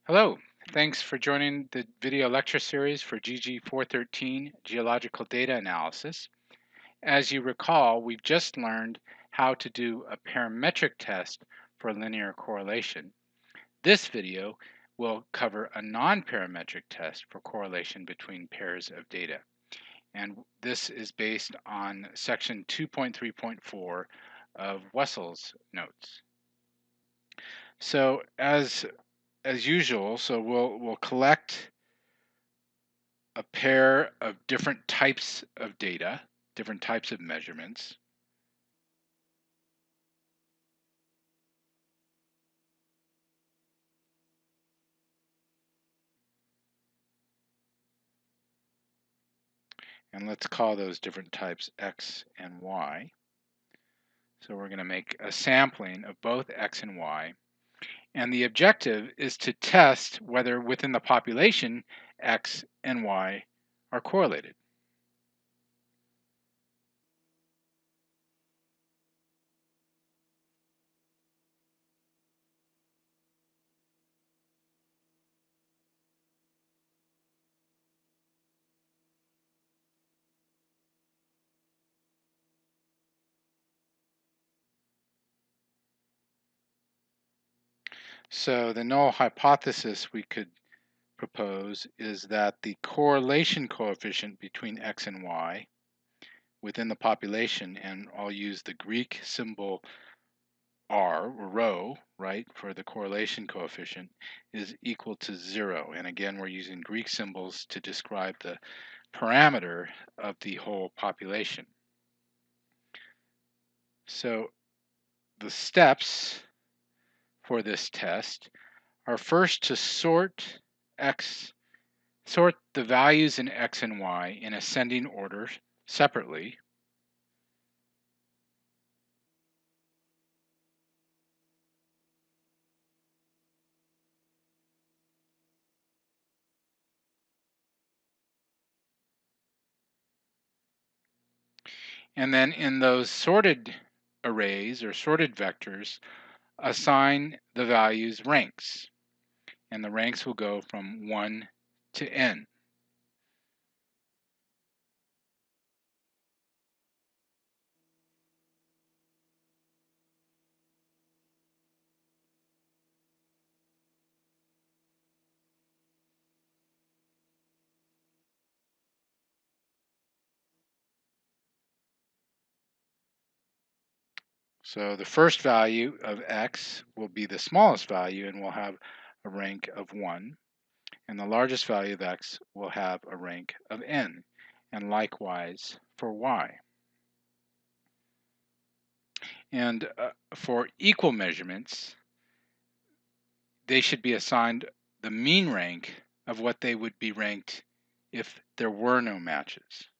Hello, thanks for joining the video lecture series for GG413 Geological Data Analysis. As you recall, we've just learned how to do a parametric test for linear correlation. This video will cover a non-parametric test for correlation between pairs of data. And this is based on section 2.3.4 of Wessel's notes. So as usual, we'll collect a pair of different types of data, different types of measurements. And let's call those different types X and Y. So we're going to make a sampling of both X and Y. And the objective is to test whether within the population X and Y are correlated. So the null hypothesis we could propose is that the correlation coefficient between X and Y within the population, and I'll use the Greek symbol R, or rho, right, for the correlation coefficient, is equal to 0. And again, we're using Greek symbols to describe the parameter of the whole population. So the steps for this test are first to sort the values in X and Y in ascending order separately. And then in those sorted arrays or sorted vectors, assign the values ranks. And the ranks will go from 1 to n. So the first value of x will be the smallest value and will have a rank of 1. And the largest value of x will have a rank of n. And likewise for y. And for equal measurements, they should be assigned the mean rank of what they would be ranked if there were no matches.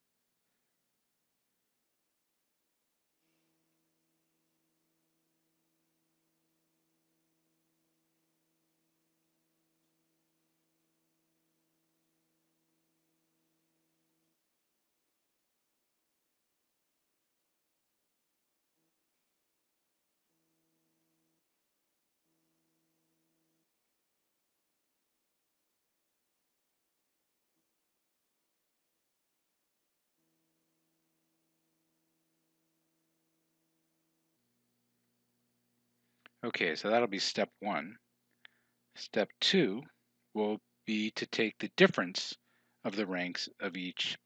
Okay, so that'll be step 1. Step 2 will be to take the difference of the ranks of each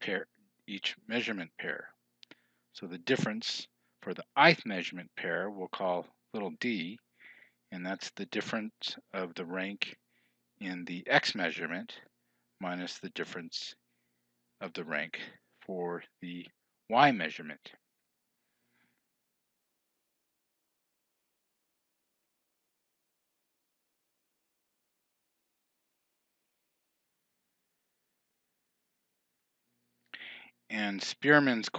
measurement pair. So the difference for the ith measurement pair we'll call little d, and that's the difference of the rank in the x measurement minus the difference of the rank for the y measurement. And Spearman's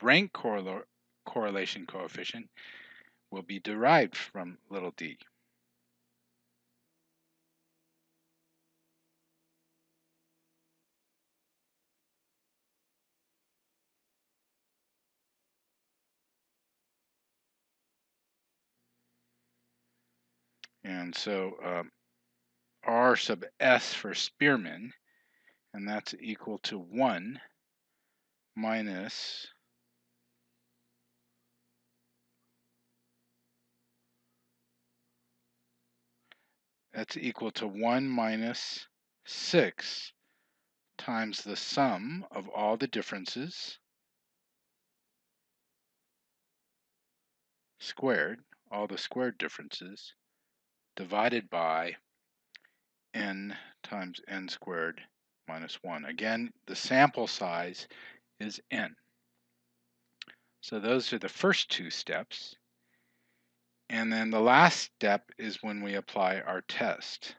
rank correlation coefficient will be derived from little d. And so R sub S for Spearman, and that's equal to 1 minus that's equal to 1 minus 6 times the sum of all the differences squared, all the squared differences, divided by n times n squared minus 1. Again, the sample size is n. So those are the first two steps. And then the last step is when we apply our test.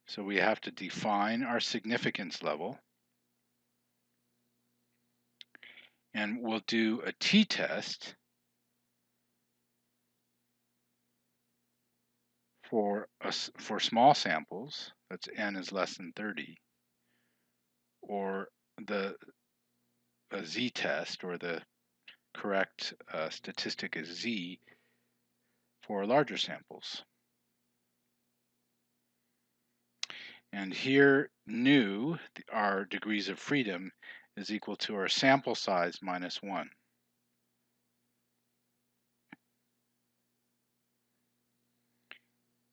So we have to define our significance level. And we'll do a t-test for small samples, that's n is less than 30, or a z-test, or the correct statistic is z for larger samples. And here, nu, our degrees of freedom, is equal to our sample size minus 1.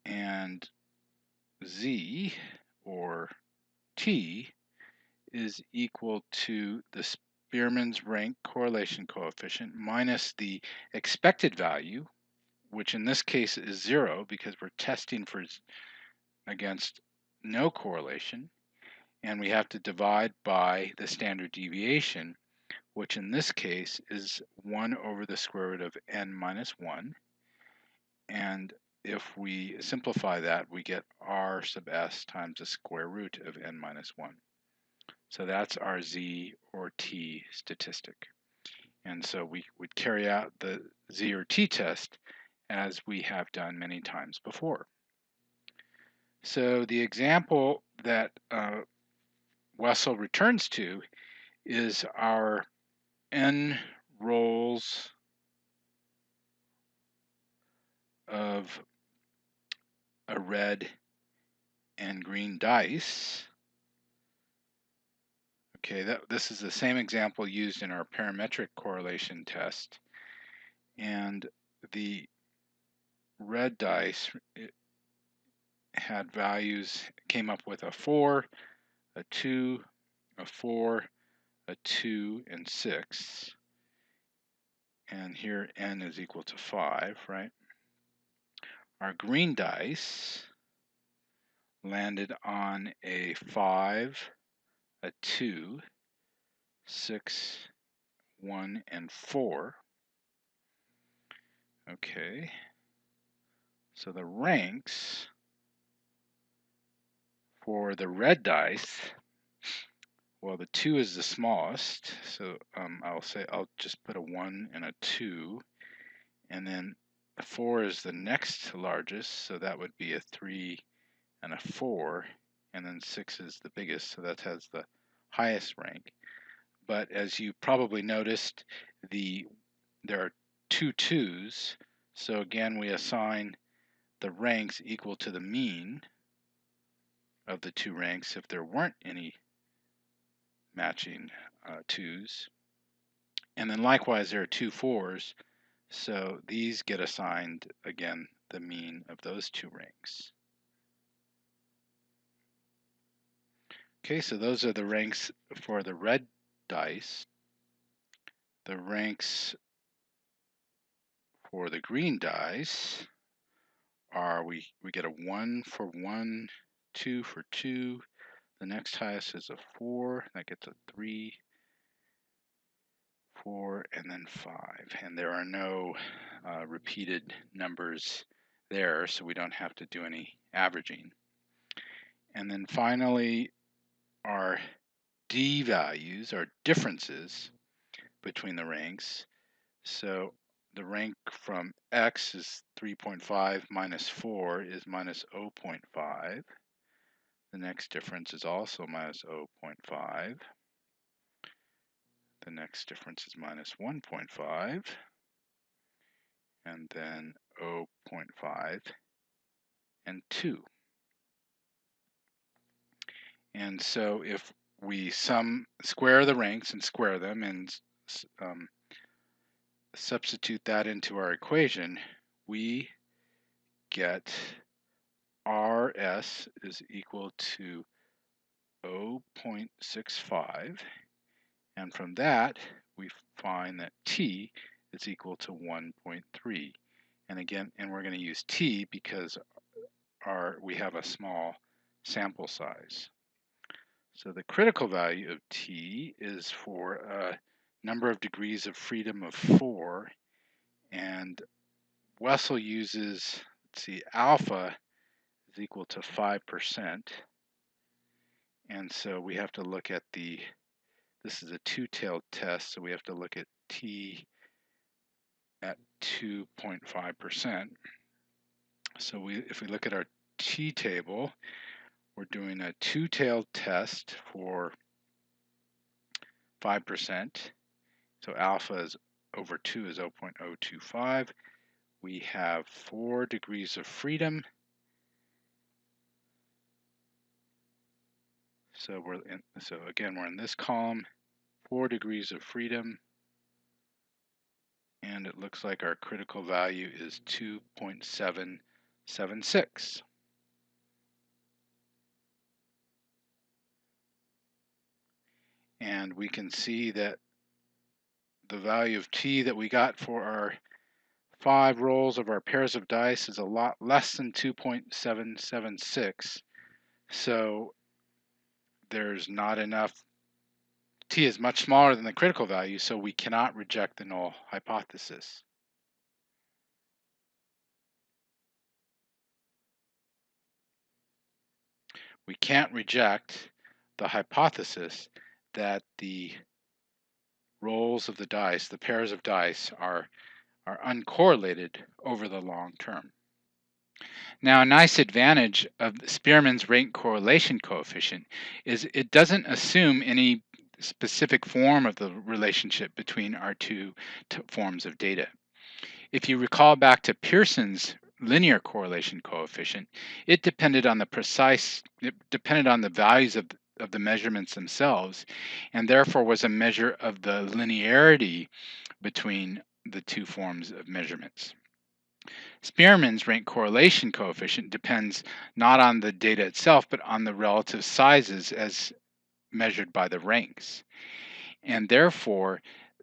And z, or t, is equal to the Spearman's rank correlation coefficient minus the expected value, which in this case is 0 because we're testing for against no correlation, and we have to divide by the standard deviation, which in this case is 1 over the square root of n minus 1. And if we simplify that, we get r sub s times the square root of n minus 1. So that's our z or t statistic. And so we would carry out the z or t test as we have done many times before. So the example that Wessel returns to is our n rolls of a red and green dice. Okay, this is the same example used in our parametric correlation test. And the red dice had values, came up with a 4, a 2, a 4, a 2, and 6. And here n is equal to 5, right? Our green dice landed on a 5, a 2, 6, 1, and 4. Okay. So the ranks for the red dice, well, the 2 is the smallest, so I'll just put a 1 and a 2, and then a 4 is the next largest, so that would be a 3 and a 4, and then 6 is the biggest, so that has the highest rank. But as you probably noticed, there are 2 2s, so again we assign the ranks equal to the mean of the 2 ranks if there weren't any matching 2s. And then likewise there are 2 4s, so these get assigned again the mean of those 2 ranks. Okay, so those are the ranks for the red dice. The ranks for the green dice are we get a 1 for 1, 2 for 2, the next highest is a 4, that gets a 3, 4, and then 5. And there are no repeated numbers there, so we don't have to do any averaging. And then finally, our d values are differences between the ranks. So the rank from x is 3.5 minus 4 is minus 0.5. The next difference is also minus 0.5. The next difference is minus 1.5. and then 0.5 and 2. And so if we square the ranks and square them and substitute that into our equation, we get RS is equal to 0.65, and from that we find that T is equal to 1.3. And again, we're going to use T because we have a small sample size. So the critical value of T is for a number of degrees of freedom of 4, and Wessel uses, let's see, alpha is equal to 5%. And so we have to look at this is a two-tailed test, so we have to look at T at 2.5%. So if we look at our T table, we're doing a two-tailed test for 5%. So alpha is over 2 is 0.025. We have 4 degrees of freedom. So again, we're in this column, 4 degrees of freedom, and it looks like our critical value is 2.776. And we can see that the value of T that we got for our 5 rolls of our pairs of dice is a lot less than 2.776. So there's not enough. T is much smaller than the critical value, so we cannot reject the null hypothesis. We can't reject the hypothesis that the rolls of the dice, the pairs of dice, are uncorrelated over the long term. Now, a nice advantage of Spearman's rank correlation coefficient is it doesn't assume any specific form of the relationship between our two forms of data. If you recall back to Pearson's linear correlation coefficient, it depended on the values of the measurements themselves, and therefore was a measure of the linearity between the two forms of measurements. Spearman's rank correlation coefficient depends not on the data itself, but on the relative sizes as measured by the ranks. And therefore,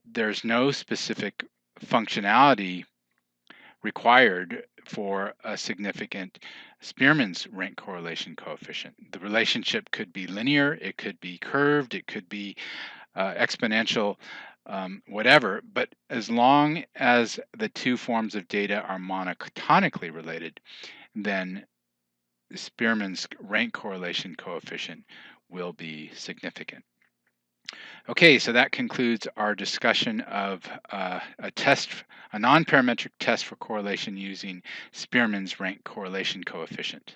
there's no specific functionality required for a significant Spearman's rank correlation coefficient. The relationship could be linear, it could be curved, it could be exponential, whatever, but as long as the two forms of data are monotonically related, then Spearman's rank correlation coefficient will be significant. Okay, so that concludes our discussion of a non-parametric test for correlation using Spearman's rank correlation coefficient.